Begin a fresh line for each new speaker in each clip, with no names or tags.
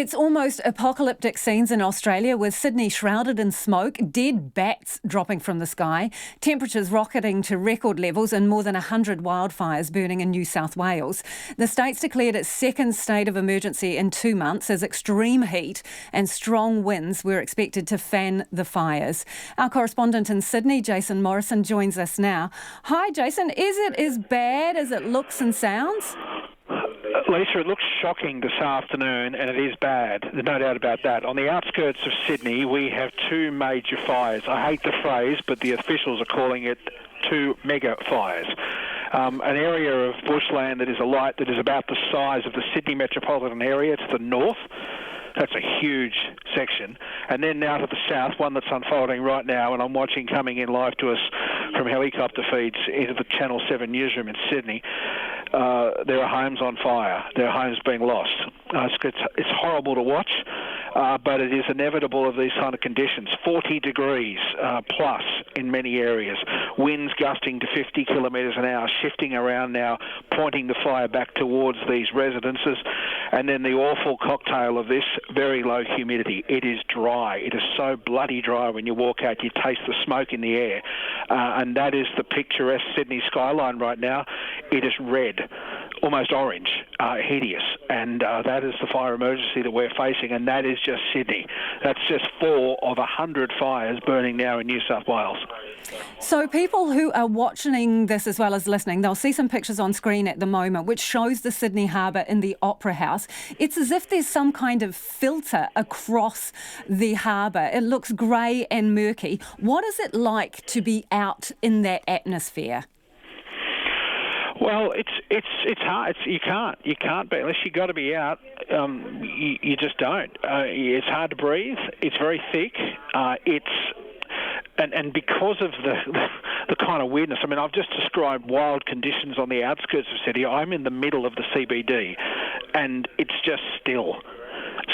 It's almost apocalyptic scenes in Australia, with Sydney shrouded in smoke, dead bats dropping from the sky, temperatures rocketing to record levels, and more than 100 wildfires burning in New South Wales. The state's declared its second state of emergency in 2 months as extreme heat and strong winds were expected to fan the fires. Our correspondent in Sydney, Jason Morrison, joins us now. Hi, Jason. Is it as bad as it looks and sounds?
Lisa, it looks shocking this afternoon, and it is bad. There's no doubt about that. On the outskirts of Sydney, we have two major fires. I hate the phrase, but the officials are calling it two mega fires. An area of bushland that is alight, that is about the size of the Sydney metropolitan area to the north. That's a huge section. And then now to the south, one that's unfolding right now, and I'm watching coming in live to us from helicopter feeds into the Channel 7 newsroom in Sydney. There are homes on fire. There are homes being lost. It's horrible to watch, but it is inevitable of these kind of conditions. 40 degrees plus in many areas. Winds gusting to 50 kilometres an hour, shifting around now, pointing the fire back towards these residences. And then the awful cocktail of this, very low humidity. It is dry. It is so bloody dry when you walk out, you taste the smoke in the air. And that is the picturesque Sydney skyline right now. It is red, almost orange, hideous. And that is the fire emergency that we're facing, and that is just Sydney. That's just 4 of 100 fires burning now in New South Wales.
So people who are watching this as well as listening, they'll see some pictures on screen at the moment which shows the Sydney Harbour in the Opera House. It's as if there's some kind of filter across the harbour. It looks grey and murky. What is it like to be out in that atmosphere?
Well, it's hard. You can't be unless you got to be out. You just don't. It's hard to breathe. It's very thick. And because of the kind of weirdness, I mean, I've just described wild conditions on the outskirts of Sydney. I'm in the middle of the CBD, and it's just still.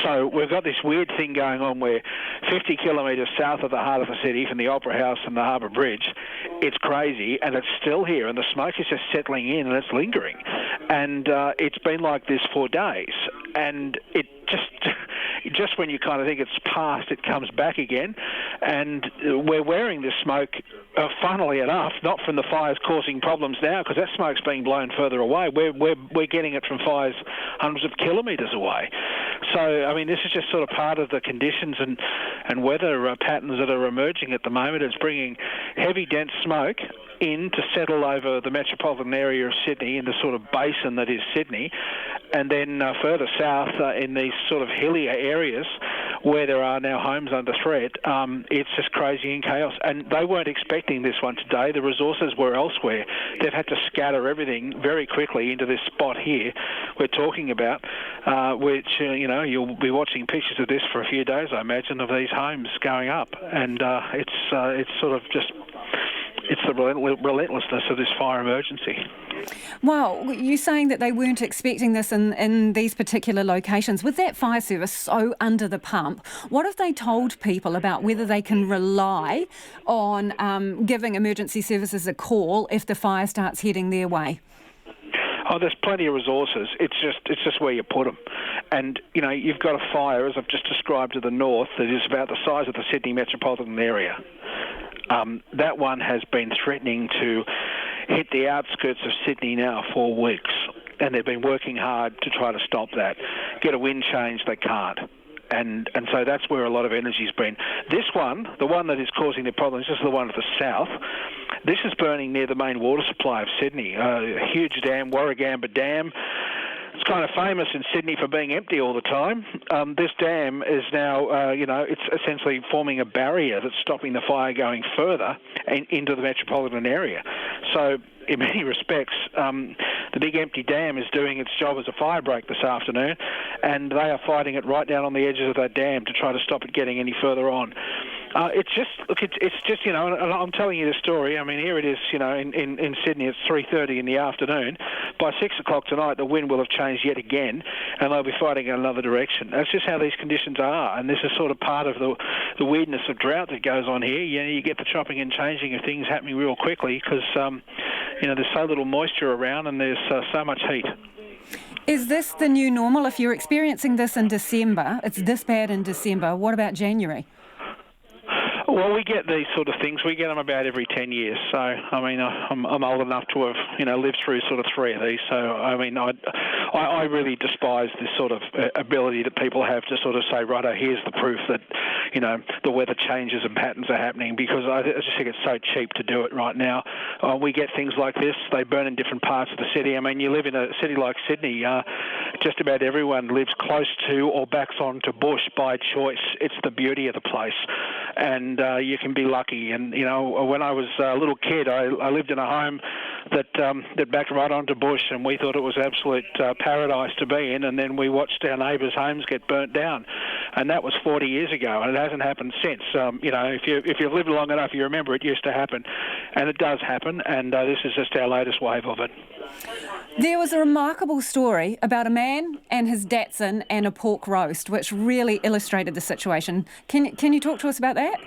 So we've got this weird thing going on where 50 kilometres south of the heart of the city, from the Opera House and the Harbour Bridge, it's crazy, and it's still here, and the smoke is just settling in, and it's lingering. And it's been like this for days, and it just when you kind of think it's past, it comes back again. And we're wearing this smoke, funnily enough, not from the fires causing problems now, because that smoke's being blown further away. We're getting it from fires hundreds of kilometres away. So, I mean, this is just sort of part of the conditions and weather patterns that are emerging at the moment. It's bringing heavy, dense smoke in to settle over the metropolitan area of Sydney, in the sort of basin that is Sydney, and then further south in these sort of hillier areas where there are now homes under threat. It's just crazy and chaos, and they weren't expecting this one today. The resources were elsewhere. They've had to scatter everything very quickly into this spot here we're talking about, which you'll be watching pictures of this for a few days, I imagine, of these homes going up, and it's sort of just. It's the relentlessness of this fire emergency.
Well, you're saying that they weren't expecting this in these particular locations. With that fire service so under the pump, what have they told people about whether they can rely on giving emergency services a call if the fire starts heading their way?
Oh, there's plenty of resources. It's just where you put them. And, you've got a fire, as I've just described, to the north that is about the size of the Sydney metropolitan area. That one has been threatening to hit the outskirts of Sydney now for weeks, and they've been working hard to try to stop that. Get a wind change, they can't. And so that's where a lot of energy's been. This one, the one that is causing the problems, this is the one to the south. This is burning near the main water supply of Sydney, a huge dam, Warragamba Dam. It's kind of famous in Sydney for being empty all the time. This dam is now, it's essentially forming a barrier that's stopping the fire going further into the metropolitan area. So in many respects, the big empty dam is doing its job as a fire break this afternoon, and they are fighting it right down on the edges of that dam to try to stop it getting any further on. It's just, and I'm telling you the story. I mean, here it is, in Sydney, it's 3:30 in the afternoon. By 6 o'clock tonight, the wind will have changed yet again, and they'll be fighting in another direction. That's just how these conditions are, and this is sort of part of the weirdness of drought that goes on here. You get the chopping and changing of things happening real quickly because, there's so little moisture around and there's so much heat.
Is this the new normal? If you're experiencing this in December, it's this bad in December, what about January?
Well, we get these sort of things. We get them about every 10 years. So, I mean, I'm old enough to have, lived through sort of three of these. So, I mean, I really despise this sort of ability that people have to sort of say, righto, here's the proof that, the weather changes and patterns are happening, because I just think it's so cheap to do it right now. We get things like this. They burn in different parts of the city. I mean, you live in a city like Sydney, just about everyone lives close to or backs onto bush by choice. It's the beauty of the place. And you can be lucky. And, when I was a little kid, I lived in a home that backed right onto bush, and we thought it was absolute paradise to be in. And then we watched our neighbours' homes get burnt down. And that was 40 years ago, and it hasn't happened since. If you've lived long enough, you remember it used to happen. And it does happen, and this is just our latest wave of it.
There was a remarkable story about a man and his Datsun and a pork roast, which really illustrated the situation. Can you talk to us about that?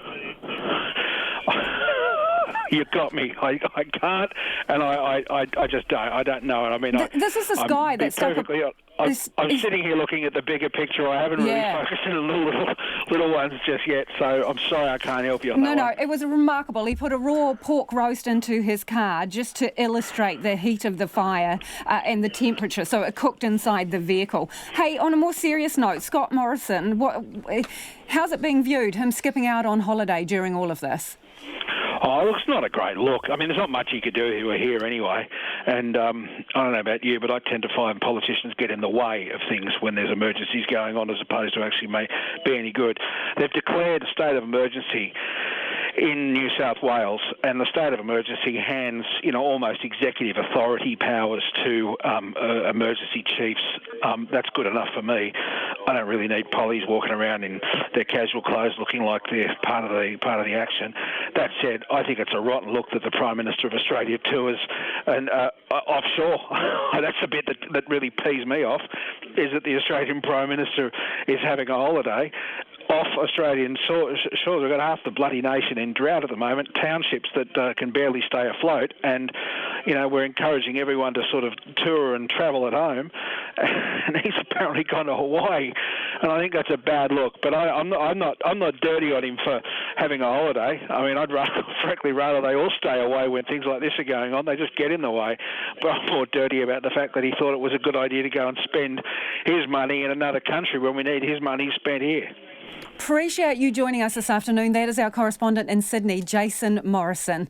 You got me. I can't, and I just don't. I don't know it. I mean,
this is this guy that's
perfectly. I'm sitting here looking at the bigger picture. I haven't really focused on the little ones just yet, so I'm sorry I can't help you on that one.
No, it was remarkable. He put a raw pork roast into his car just to illustrate the heat of the fire and the temperature, so it cooked inside the vehicle. Hey, on a more serious note, Scott Morrison, how's it being viewed, him skipping out on holiday during all of this?
Oh, look, it's not a great look. I mean, there's not much you could do here anyway. And I don't know about you, but I tend to find politicians get in the way of things when there's emergencies going on, as opposed to actually be any good. They've declared a state of emergency in New South Wales, and the state of emergency hands, almost executive authority powers to emergency chiefs. That's good enough for me. I don't really need pollies walking around in their casual clothes looking like they're part of the action. That said, I think it's a rotten look that the Prime Minister of Australia tours and offshore. That's the bit that really pees me off, is that the Australian Prime Minister is having a holiday off Australian shores. We've got half the bloody nation in drought at the moment, townships that can barely stay afloat, and we're encouraging everyone to sort of tour and travel at home, and he's apparently gone to Hawaii, and I think that's a bad look. But I'm not dirty on him for having a holiday. I mean, I'd frankly rather they all stay away when things like this are going on. They just get in the way. But I'm more dirty about the fact that he thought it was a good idea to go and spend his money in another country when we need his money spent here.
Appreciate you joining us this afternoon. That is our correspondent in Sydney, Jason Morrison.